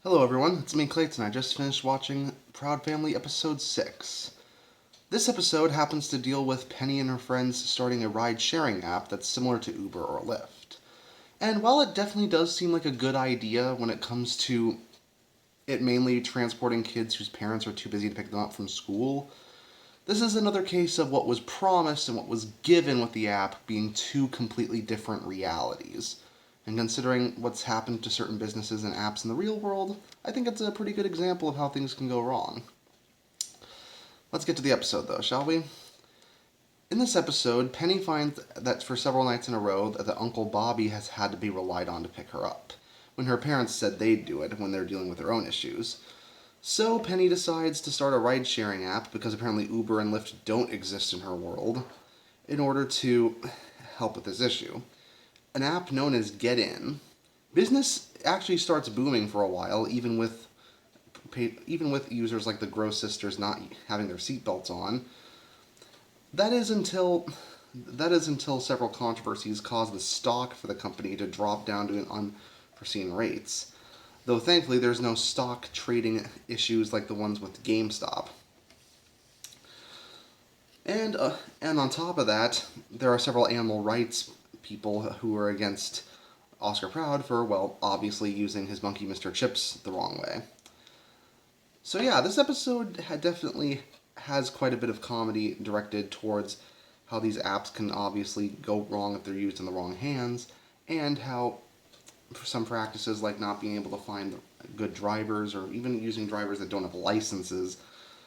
Hello everyone, it's me Clayton. I just finished watching Proud Family episode 6. This episode happens to deal with Penny and her friends starting a ride-sharing app that's similar to Uber or Lyft. And while it definitely does seem like a good idea when it comes to it mainly transporting kids whose parents are too busy to pick them up from school, this is another case of what was promised and what was given with the app being two completely different realities. And considering what's happened to certain businesses and apps in the real world, I think it's a pretty good example of how things can go wrong. Let's get to the episode though, shall we? In this episode, Penny finds that for several nights in a row that Uncle Bobby has had to be relied on to pick her up, when her parents said they'd do it when they're dealing with their own issues. So Penny decides to start a ride-sharing app, because apparently Uber and Lyft don't exist in her world, in order to help with this issue. An app known as Get In. Business actually starts booming for a while, even with users like the Gross sisters not having their seatbelts on. That is until several controversies caused the stock for the company to drop down to unforeseen rates. Though thankfully there's no stock trading issues like the ones with GameStop. And on top of that, there are several animal rights people who are against Oscar Proud for, well, obviously using his monkey Mr. Chips the wrong way. So yeah, this episode definitely has quite a bit of comedy directed towards how these apps can obviously go wrong if they're used in the wrong hands, and how some practices like not being able to find good drivers or even using drivers that don't have licenses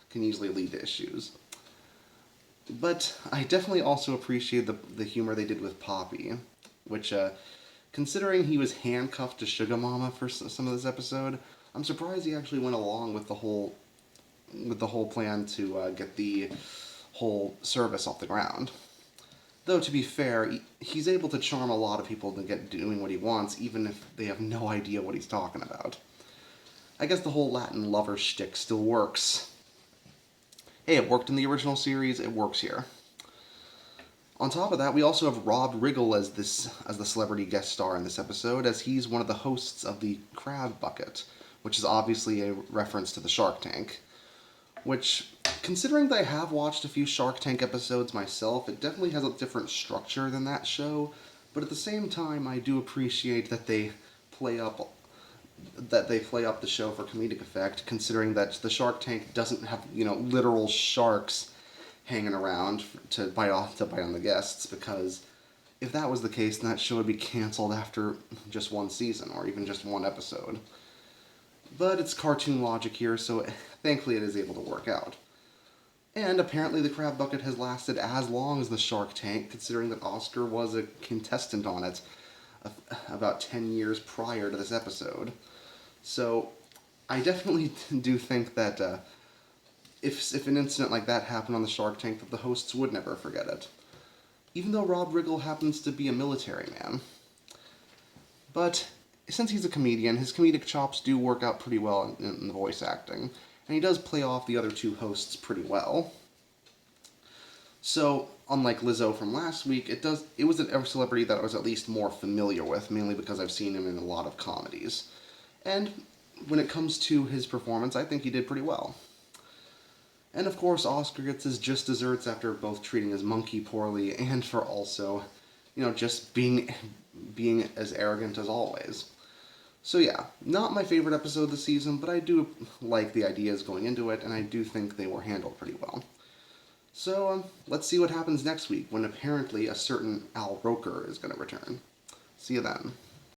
can easily lead to issues. But I definitely also appreciate the humor they did with Poppy, which, considering he was handcuffed to Sugar Mama for some of this episode, I'm surprised he actually went along with the whole plan to get the whole service off the ground. Though, to be fair, he's able to charm a lot of people to get doing what he wants, even if they have no idea what he's talking about. I guess the whole Latin lover shtick still works. Hey, it worked in the original series, it works here. On top of that, we also have Rob Riggle as the celebrity guest star in this episode, as he's one of the hosts of the Crab Bucket, which is obviously a reference to the Shark Tank. Which, considering that I have watched a few Shark Tank episodes myself, it definitely has a different structure than that show, but at the same time, I do appreciate that they play up the show for comedic effect, considering that the Shark Tank doesn't have, literal sharks hanging around to bite on the guests, because if that was the case, then that show would be canceled after just one season, or even just one episode. But it's cartoon logic here, so thankfully it is able to work out. And apparently the Crab Bucket has lasted as long as the Shark Tank, considering that Oscar was a contestant on it about 10 years prior to this episode. So I definitely do think that if an incident like that happened on the Shark Tank, that the hosts would never forget it. Even though Rob Riggle happens to be a military man. But since he's a comedian, his comedic chops do work out pretty well in the voice acting, and he does play off the other two hosts pretty well. So, unlike Lizzo from last week, it was a celebrity that I was at least more familiar with, mainly because I've seen him in a lot of comedies. And when it comes to his performance, I think he did pretty well. And of course, Oscar gets his just desserts after both treating his monkey poorly and for also, just being as arrogant as always. So yeah, not my favorite episode of the season, but I do like the ideas going into it, and I do think they were handled pretty well. So let's see what happens next week, when apparently a certain Al Roker is going to return. See you then.